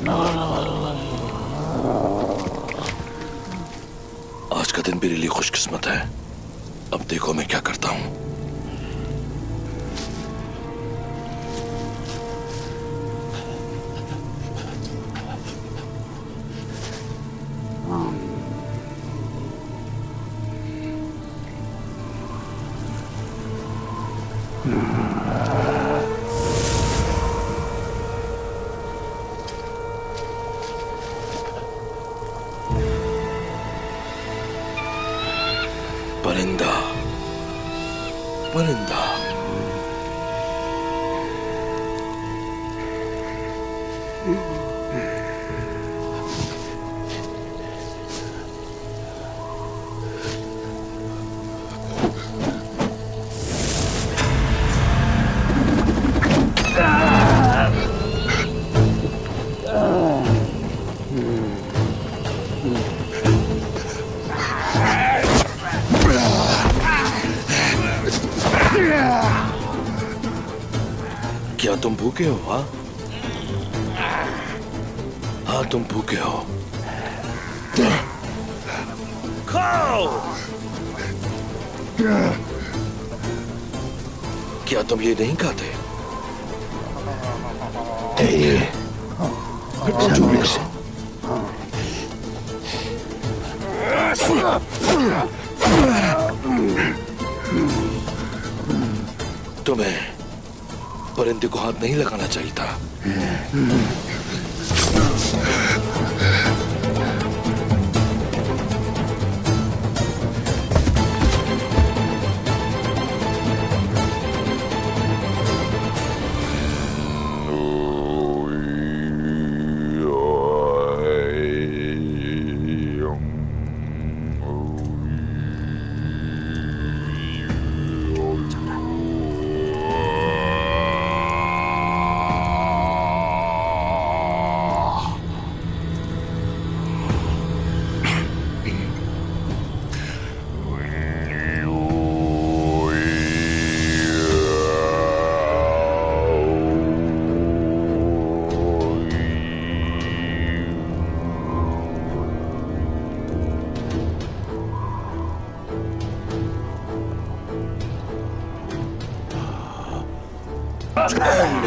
आज का दिन मेरे लिए खुशकिस्मत है। अब देखो मैं क्या करता हूं। परिंदा परिंदा क्या तुम भूखे हो? हाँ हाँ तुम भूखे हो। खाओ। क्या तुम ये नहीं खाते? फिर तुम चोरी से तुम्हें परिंदे को हाथ नहीं लगाना चाहिए था।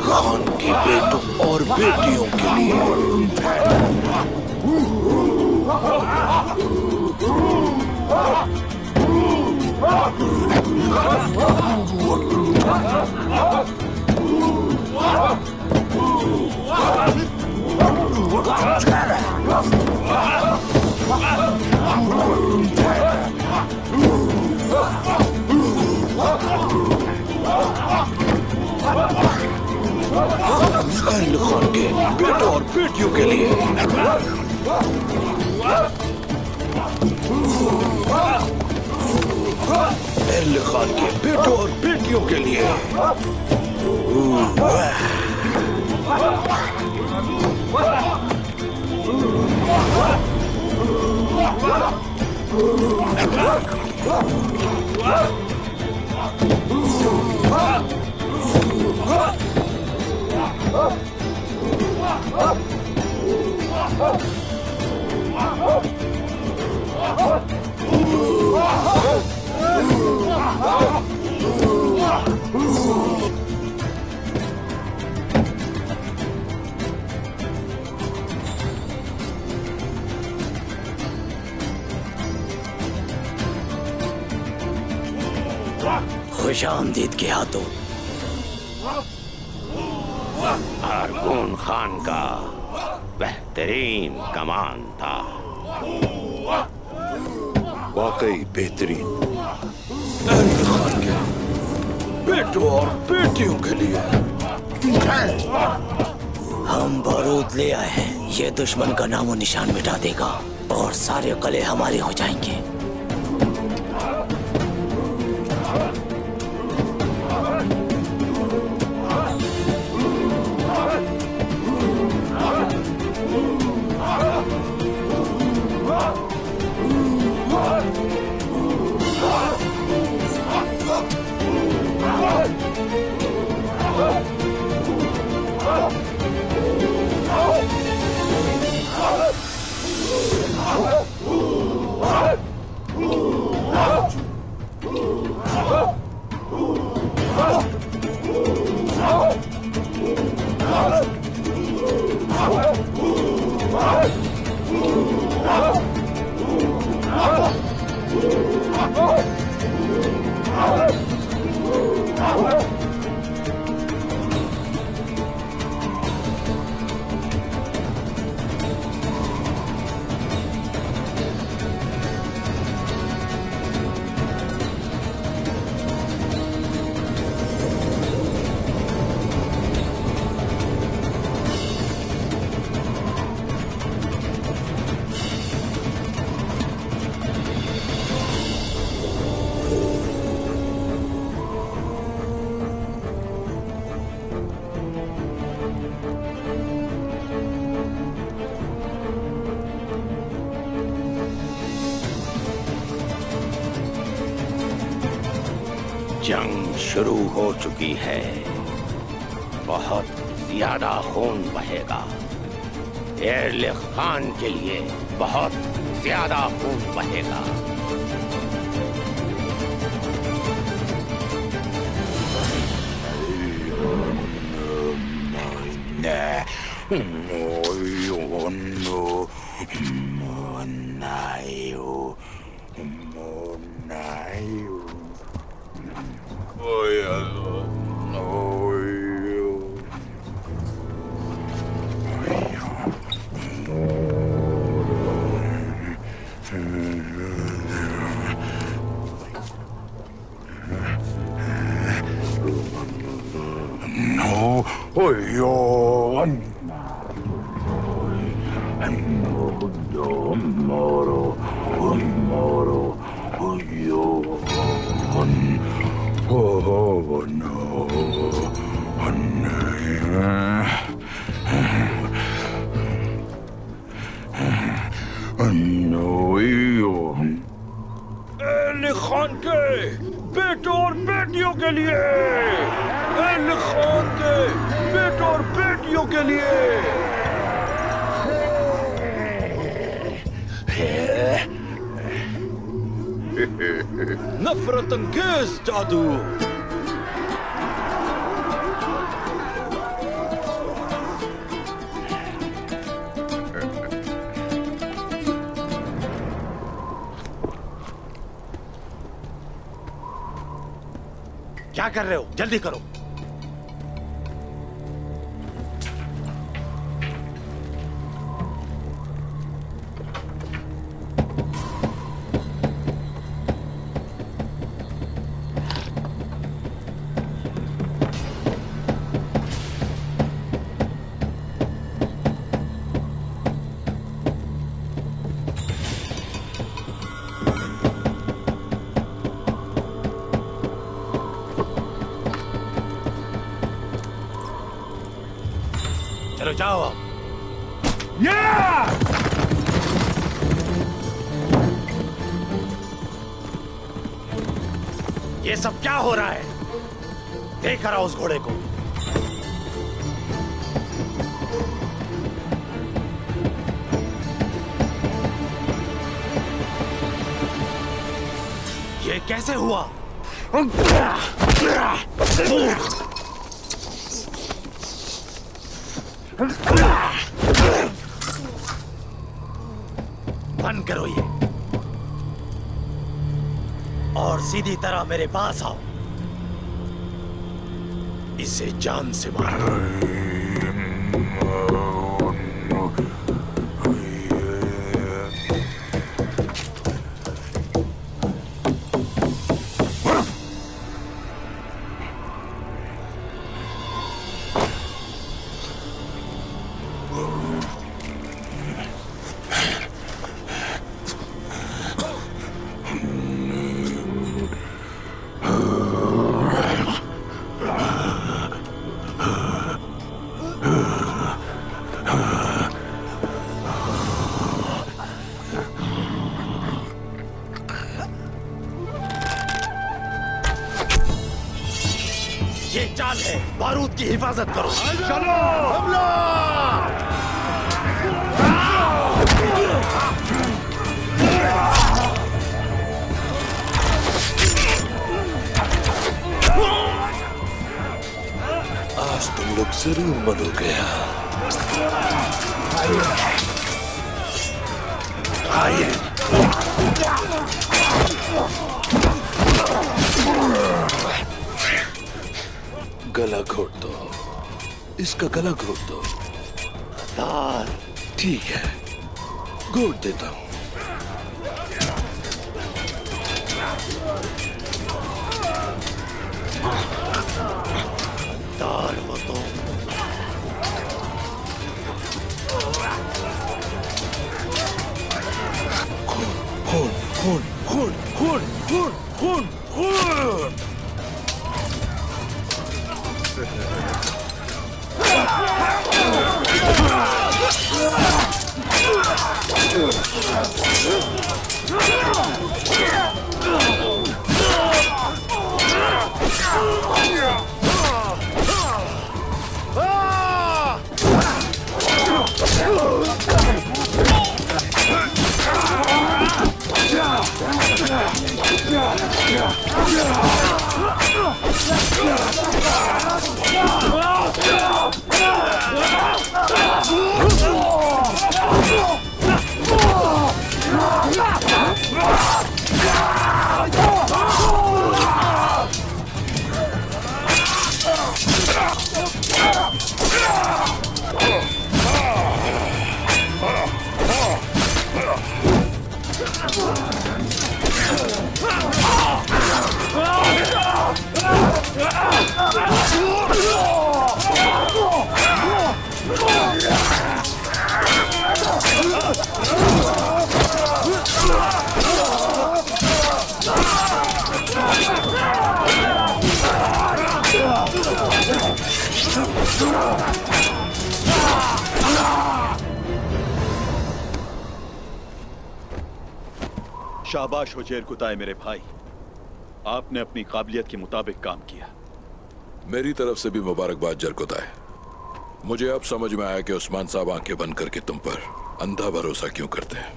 खान के बेटों और बेटियों के लिए खान के बेटों और बेटियों के लिए खान के बेटों और बेटियों के लिए खुशामदीद के हाथों अरगुन खान का बेहतरीन कमान था। वाकई बेहतरीन। खान के बेटों और बेटियों के लिए हम बारूद ले आए हैं। ये दुश्मन का नामो निशान मिटा देगा और सारे कले हमारे हो जाएंगे। शुरू हो चुकी है। बहुत ज्यादा खून बहेगा। एरलिख खान के लिए बहुत ज्यादा खून बहेगा। एरलिख खान के बेटों और बेटियों के लिए, एरलिख खान के बेटों और बेटियों के लिए। नफरत अंगेज जादू। क्या कर रहे हो? जल्दी करो। चलो जाओ आप। ये सब क्या हो रहा है? देख रहा उस घोड़े को। ये कैसे हुआ? बंद करो ये और सीधी तरह मेरे पास आओ। इसे जान से मारो। ये चाल है, बारूद की हिफाजत करो। चलो हमला! आज तुम लोग जरूर मरोगे। गला घोट दो, इसका गला घोट दो। ठीक है, घोट देता हूँ। वो तो खून खून खून खून खून खून खून। शाबाश हो चेरकुताय मेरे भाई, आपने अपनी काबिलियत के मुताबिक काम किया। मेरी तरफ से भी मुबारकबाद जरकुताय। मुझे अब समझ में आया कि उस्मान साहब आंखें बंद करके तुम पर अंधा भरोसा क्यों करते हैं।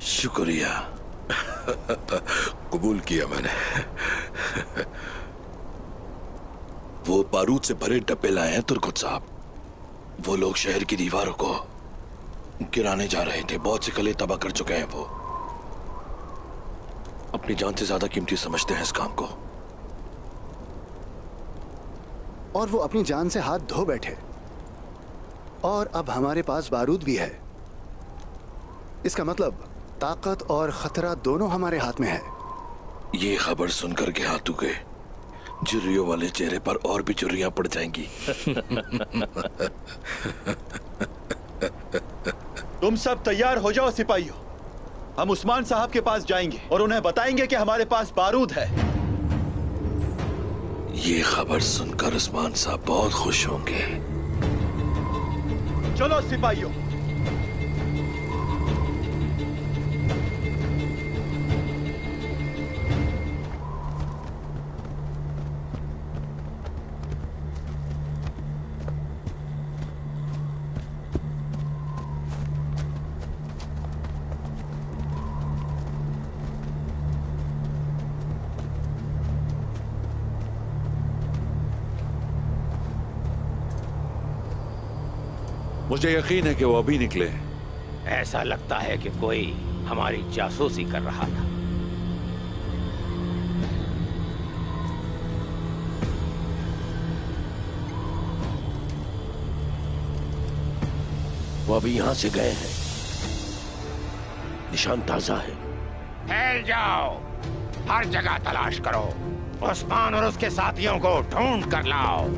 शुक्रिया। कबूल किया मैंने। वो बारूद से भरे डब्बे लाए हैं तुर्कुत साहब। वो लोग शहर की दीवारों को गिराने जा रहे थे। बहुत से किले तबाह कर चुके हैं। वो अपनी जान से ज्यादा कीमती समझते हैं इस काम को। और वो अपनी जान से हाथ धो बैठे। और अब हमारे पास बारूद भी है। इसका मतलब ताकत और खतरा दोनों हमारे हाथ में है। ये खबर सुनकर के हाथों के झुर्रियों वाले चेहरे पर और भी झुर्रियां पड़ जाएंगी। तुम सब तैयार हो जाओ सिपाहियों, हम उस्मान साहब के पास जाएंगे और उन्हें बताएंगे कि हमारे पास बारूद है। ये खबर सुनकर उस्मान साहब बहुत खुश होंगे। चलो सिपाहियों। मुझे यकीन है कि वो अभी निकले। ऐसा लगता है कि कोई हमारी जासूसी कर रहा था। वो अभी यहां से गए हैं। निशान ताजा है। फैल जाओ, हर जगह तलाश करो। उस्मान और उसके साथियों को ढूंढ कर लाओ।